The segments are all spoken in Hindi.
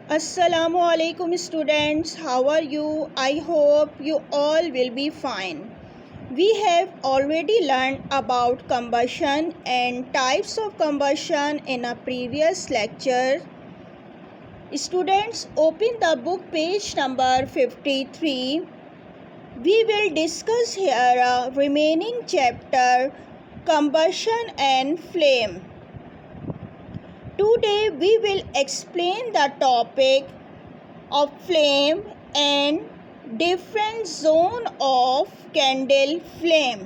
Assalamu alaikum students, how are you? I hope you all will be fine. We have already learned about combustion and types of combustion in a previous lecture. Students, open the book page number 53. We will discuss here a remaining chapter, combustion and flame. Today we will explain the topic of flame and different zone of candle flame.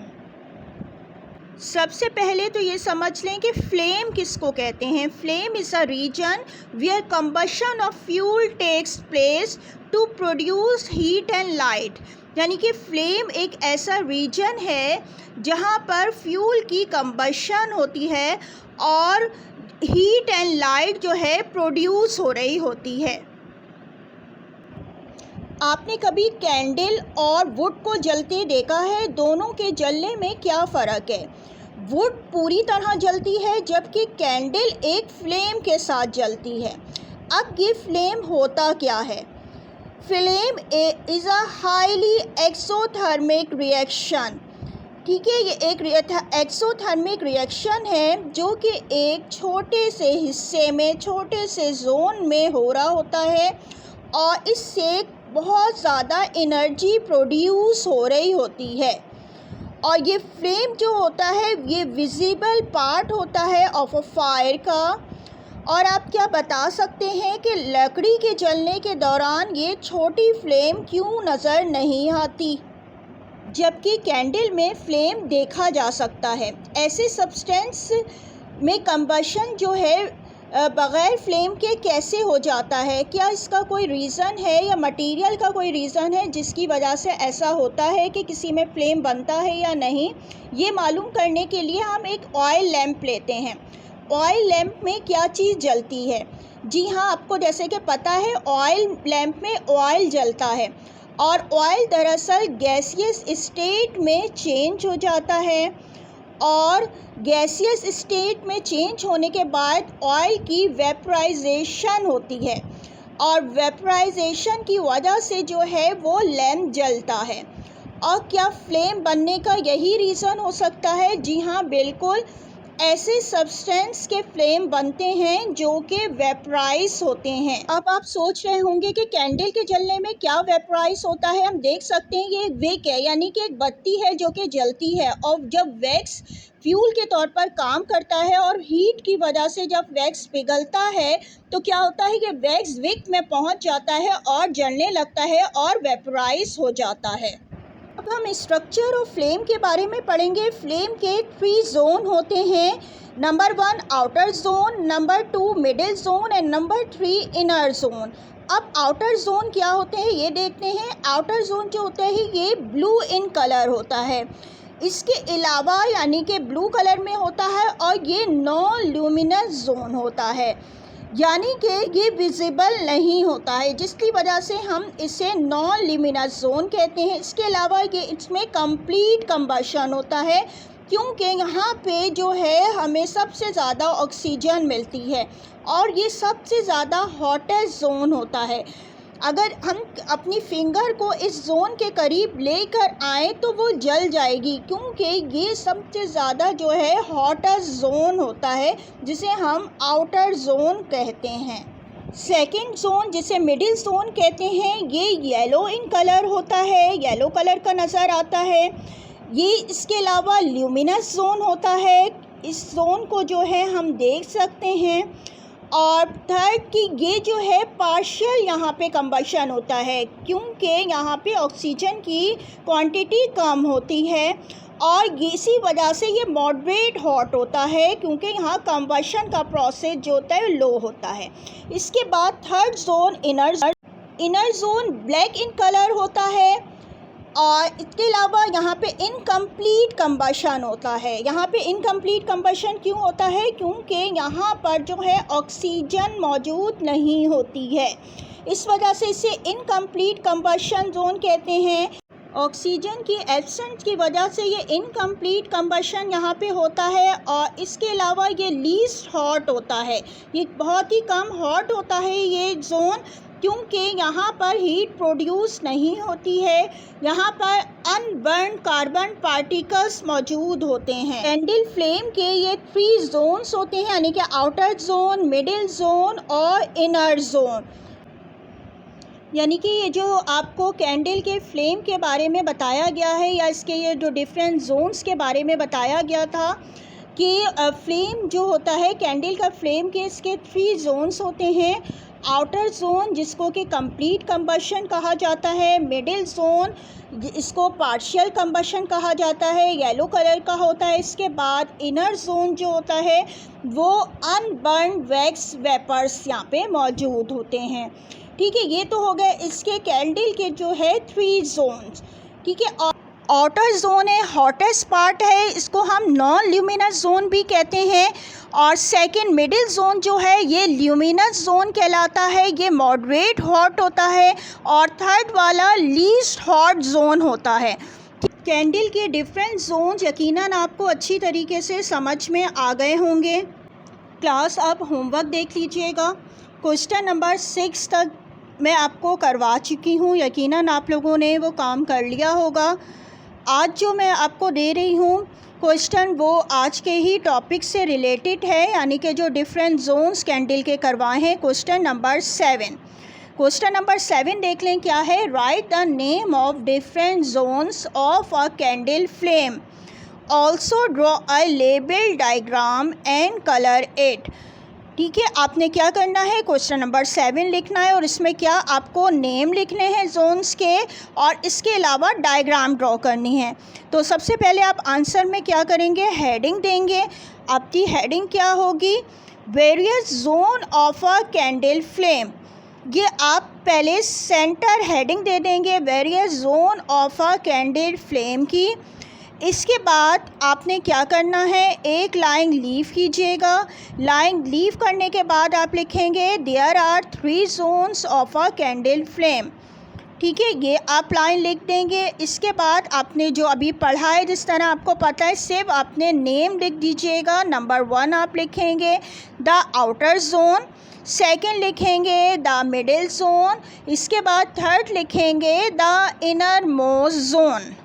सबसे पहले तो ये समझ लें कि फ्लेम किसको कहते हैं. Flame is a region where combustion of fuel takes place to produce heat and light. यानी कि फ्लेम एक ऐसा रीजन है जहाँ पर फ्यूल की कंबशन होती है और हीट एंड लाइट जो है प्रोड्यूस हो रही होती है. आपने कभी कैंडल और वुड को जलते देखा है? दोनों के जलने में क्या फ़र्क है? वुड पूरी तरह जलती है जबकि कैंडल एक फ्लेम के साथ जलती है. अब ये फ्लेम होता क्या है? Flame is a highly exothermic reaction. ठीक है, ये एक एक्सोथर्मिक रिएक्शन है जो कि एक छोटे से हिस्से में, छोटे से जोन में हो रहा होता है और इससे बहुत ज़्यादा एनर्जी प्रोड्यूस हो रही होती है. और ये फ्लेम जो होता है ये विजिबल पार्ट होता है ऑफ अ फायर का. और आप क्या बता सकते हैं कि लकड़ी के जलने के दौरान ये छोटी फ्लेम क्यों नज़र नहीं आती जबकि कैंडल में फ्लेम देखा जा सकता है? ऐसे सब्सटेंस में कंबशन जो है बग़ैर फ्लेम के कैसे हो जाता है? क्या इसका कोई रीज़न है या मटेरियल का कोई रीज़न है जिसकी वजह से ऐसा होता है कि किसी में फ्लेम बनता है या नहीं? ये मालूम करने के लिए हम एक ऑयल लैंप लेते हैं. ऑयल लैंप में क्या चीज़ जलती है? जी हाँ, आपको जैसे कि पता है ऑयल लैंप में ऑयल जलता है और ऑयल दरअसल गैसियस स्टेट में चेंज हो जाता है और गैसियस स्टेट में चेंज होने के बाद ऑयल की वेपराइजेशन होती है और वेपराइजेशन की वजह से जो है वो लैंप जलता है. और क्या फ्लेम बनने का यही रीज़न हो सकता है? जी हाँ, बिल्कुल. ऐसे सब्सटेंस के फ्लेम बनते हैं जो कि वेपराइज होते हैं. अब आप सोच रहे होंगे कि कैंडल के जलने में क्या वेपराइज होता है. हम देख सकते हैं ये एक विक है, यानी कि एक बत्ती है जो कि जलती है और जब वैक्स फ्यूल के तौर पर काम करता है और हीट की वजह से जब वैक्स पिघलता है तो क्या होता है कि वैक्स विक में पहुंच जाता है और जलने लगता है और वेपराइज हो जाता है. अब हम स्ट्रक्चर ऑफ फ्लेम के बारे में पढ़ेंगे. फ्लेम के 3 जोन होते हैं. Number 1 outer zone, number 2 middle zone and number 3 inner zone. अब आउटर जोन क्या होते हैं ये देखते हैं. आउटर जोन जो होता है ये ब्लू इन कलर होता है. इसके अलावा यानी कि ब्लू कलर में होता है और ये नॉन ल्यूमिनस जोन होता है, यानी कि ये विजिबल नहीं होता है जिसकी वजह से हम इसे नॉन ल्यूमिनस जोन कहते हैं. इसके अलावा ये इसमें कंप्लीट कंबशन होता है क्योंकि यहाँ पे जो है हमें सबसे ज़्यादा ऑक्सीजन मिलती है और ये सबसे ज़्यादा हॉटेस्ट जोन होता है. अगर हम अपनी फिंगर को इस जोन के करीब लेकर आएँ तो वो जल जाएगी क्योंकि ये सबसे ज़्यादा जो है हॉटेस्ट जोन होता है जिसे हम आउटर जोन कहते हैं. सेकंड जोन जिसे मिडिल जोन कहते हैं ये येलो इन कलर होता है, येलो कलर का नज़र आता है. ये इसके अलावा ल्यूमिनस जोन होता है. इस जोन को जो है हम देख सकते हैं. और थर्ड कि ये जो है पार्शियल यहाँ पे कंबशन होता है क्योंकि यहाँ पे ऑक्सीजन की क्वांटिटी कम होती है और इसी वजह से ये मॉडरेट हॉट होता है क्योंकि यहाँ कंबशन का प्रोसेस जो होता है लो होता है. इसके बाद third zone inner zone black in colour होता है और इसके अलावा यहाँ पे इनकम्प्लीट कंबशन होता है. यहाँ पे इनकम्प्लीट कंबशन क्यों होता है? क्योंकि यहाँ पर जो है ऑक्सीजन मौजूद नहीं होती है, इस वजह से इसे इनकम्प्लीट कंबशन जोन कहते हैं. ऑक्सीजन की एब्सेंस की वजह से ये इनकम्प्लीट कंबशन यहाँ पे होता है और इसके अलावा ये लीस्ट हॉट होता है, ये बहुत ही कम हॉट होता है ये जोन, क्योंकि यहाँ पर हीट प्रोड्यूस नहीं होती है, यहाँ पर अनबर्न कार्बन पार्टिकल्स मौजूद होते हैं। कैंडल फ्लेम के ये 3 जोन्स होते हैं, यानी कि आउटर जोन, मिडिल जोन और इनर जोन। यानी कि ये जो आपको कैंडल के फ्लेम के बारे में बताया गया है या इसके ये जो डिफरेंट जोन्स के बारे में बताया गया था कि फ्लेम जो होता है कैंडल का फ्लेम के इसके 3 जोन्स होते हैं। आउटर जोन जिसको कि कंप्लीट कंबशन कहा जाता है, मिडिल जोन इसको पार्शियल कंबशन कहा जाता है, येलो कलर का होता है। इसके बाद इनर जोन जो होता है वो अनबर्न वैक्स वेपर्स यहाँ पे मौजूद होते हैं। ठीक है, ये तो हो गए इसके कैंडल के जो है 3 जोन्स। ठीक है, आउटर जोन है, हॉटेस्ट पार्ट है, इसको हम नॉन ल्यूमिनस जोन भी कहते हैं। और सेकंड मिडिल जोन जो है ये ल्यूमिनस जोन कहलाता है, ये मॉडरेट हॉट होता है। और थर्ड वाला लीस्ट हॉट जोन होता है। कैंडल के डिफरेंट जोन्स यकीनन आपको अच्छी तरीके से समझ में आ गए होंगे। क्लास अब होमवर्क देख लीजिएगा। क्वेश्चन नंबर 6 तक मैं आपको करवा चुकी हूँ, यकीनन आप लोगों ने वो काम कर लिया होगा। आज जो मैं आपको दे रही हूँ क्वेश्चन वो आज के ही टॉपिक से रिलेटेड है, यानी कि जो डिफरेंट जोन्स कैंडल के करवाए हैं। क्वेश्चन नंबर 7, क्वेश्चन नंबर 7 देख लें क्या है। Right the name of different zones of a candle flame, also draw a label diagram and colour it. ठीक है, आपने क्या करना है, क्वेश्चन नंबर 7 लिखना है और इसमें क्या आपको नेम लिखने हैं जोन्स के और इसके अलावा डायग्राम ड्रॉ करनी है। तो सबसे पहले आप आंसर में क्या करेंगे, हेडिंग देंगे। आपकी हेडिंग क्या होगी, various zone of a candle flame. ये आप पहले सेंटर हेडिंग दे देंगे various zone of a candle flame की। इसके बाद आपने क्या करना है, एक लाइन लीव कीजिएगा। लाइन लीव करने के बाद आप लिखेंगे there are 3 zones of a candle flame. ठीक है, ये आप लाइन लिख देंगे। इसके बाद आपने जो अभी पढ़ा है जिस तरह आपको पता है, सिर्फ आपने नेम लिख दीजिएगा। नंबर 1 आप लिखेंगे द आउटर जोन, सेकंड लिखेंगे द मिडिल जोन, इसके बाद थर्ड लिखेंगे द इनर मोस्ट जोन।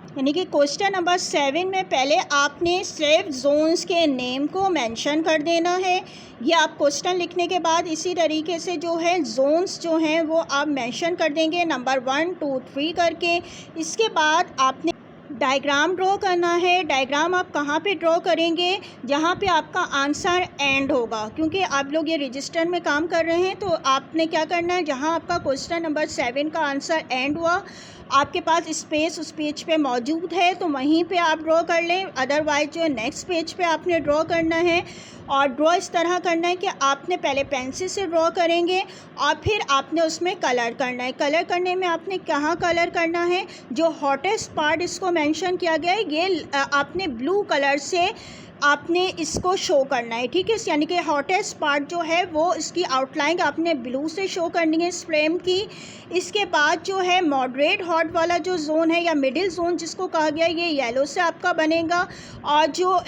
यानी कि क्वेश्चन नंबर 7 में पहले आपने सिर्फ जोन्स के नेम को मेंशन कर देना है। ये आप क्वेश्चन लिखने के बाद इसी तरीके से जो है जोन्स जो हैं वो आप मेंशन कर देंगे नंबर 1, 2, 3 करके। इसके बाद आपने डायग्राम ड्रॉ करना है। डायग्राम आप कहाँ पे ड्रॉ करेंगे, जहाँ पे आपका आंसर एंड होगा, क्योंकि आप लोग ये रजिस्टर में काम कर रहे हैं। तो आपने क्या करना है, जहाँ आपका क्वेश्चन नंबर 7 का आंसर एंड हुआ, आपके पास स्पेस उस पेज पे मौजूद है तो वहीं पे आप ड्रॉ कर लें। अदरवाइज जो है नेक्स्ट पेज पे आपने ड्रॉ करना है। और ड्रॉ इस तरह करना है कि आपने पहले पेंसिल से ड्रॉ करेंगे और फिर आपने उसमें कलर करना है। कलर करने में आपने कहाँ कलर करना है, जो हॉटेस्ट पार्ट इसको मेंशन किया गया है ये आपने ब्लू कलर से आपने इसको शो करना है। ठीक है, यानी कि हॉटेस्ट पार्ट जो है वो इसकी आउटलाइन आपने ब्लू से शो करनी है इस फ्लेम की। इसके बाद जो है मॉडरेट हॉट वाला जो जोन है या मिडिल जोन जिसको कहा गया है, ये येलो से आपका बनेगा। और जो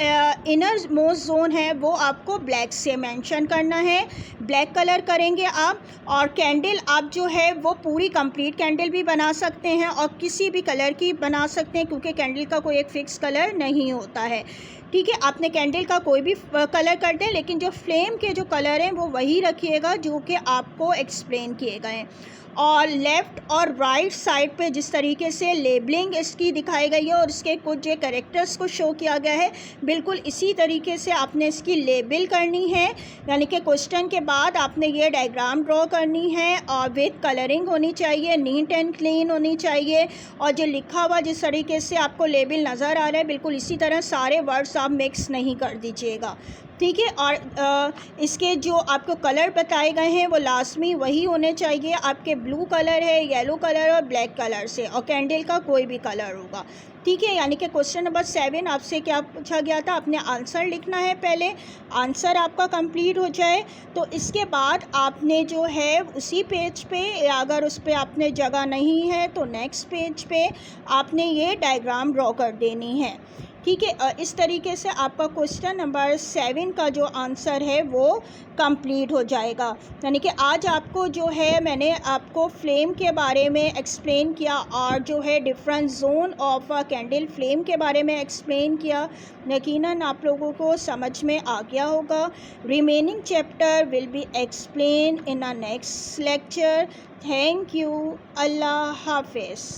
इनर मोस्ट जोन है वो आपको ब्लैक से मेंशन करना है, ब्लैक कलर करेंगे आप। और कैंडल आप जो है वो पूरी कंप्लीट कैंडल भी बना सकते हैं और किसी भी कलर की बना सकते हैं, क्योंकि कैंडल का कोई एक फ़िक्स कलर नहीं होता है। ठीक है, आपने कैंडल का कोई भी कलर कर दें, लेकिन जो फ्लेम के जो कलर हैं वो वही रखिएगा जो कि आपको एक्सप्लेन किए गए हैं। और लेफ़्ट और राइट साइड पे जिस तरीके से लेबलिंग इसकी दिखाई गई है और इसके कुछ जो कैरेक्टर्स को शो किया गया है, बिल्कुल इसी तरीके से आपने इसकी लेबल करनी है। यानी कि क्वेश्चन के बाद आपने ये डायग्राम ड्रॉ करनी है और विथ कलरिंग होनी चाहिए, नीट एंड क्लीन होनी चाहिए। और जो लिखा हुआ जिस तरीके से आपको लेबल नज़र आ रहा है, बिल्कुल इसी तरह सारे वर्ड्स आप मिक्स नहीं कर दीजिएगा, ठीक है। और इसके जो आपको कलर बताए गए हैं वो लाजमी वही होने चाहिए, आपके ब्लू कलर है, येलो कलर और ब्लैक कलर से, और कैंडल का कोई भी कलर होगा, ठीक है। यानी कि क्वेश्चन नंबर 7 आपसे क्या पूछा गया था, आपने आंसर लिखना है। पहले आंसर आपका कंप्लीट हो जाए तो इसके बाद आपने जो है उसी पेज पे, अगर उस पर आपने जगह नहीं है तो नेक्स्ट पेज पे आपने ये डायग्राम ड्रॉ कर देनी है, ठीक है। इस तरीके से आपका क्वेश्चन नंबर 7 का जो आंसर है वो कंप्लीट हो जाएगा। यानी कि आज आपको जो है मैंने आपको फ्लेम के बारे में एक्सप्लेन किया और जो है different zone of candle flame के बारे में एक्सप्लेन किया। यकीनन आप लोगों को समझ में आ गया होगा। Remaining chapter will be explain in a next lecture. Thank you. अल्लाह हाफिज़।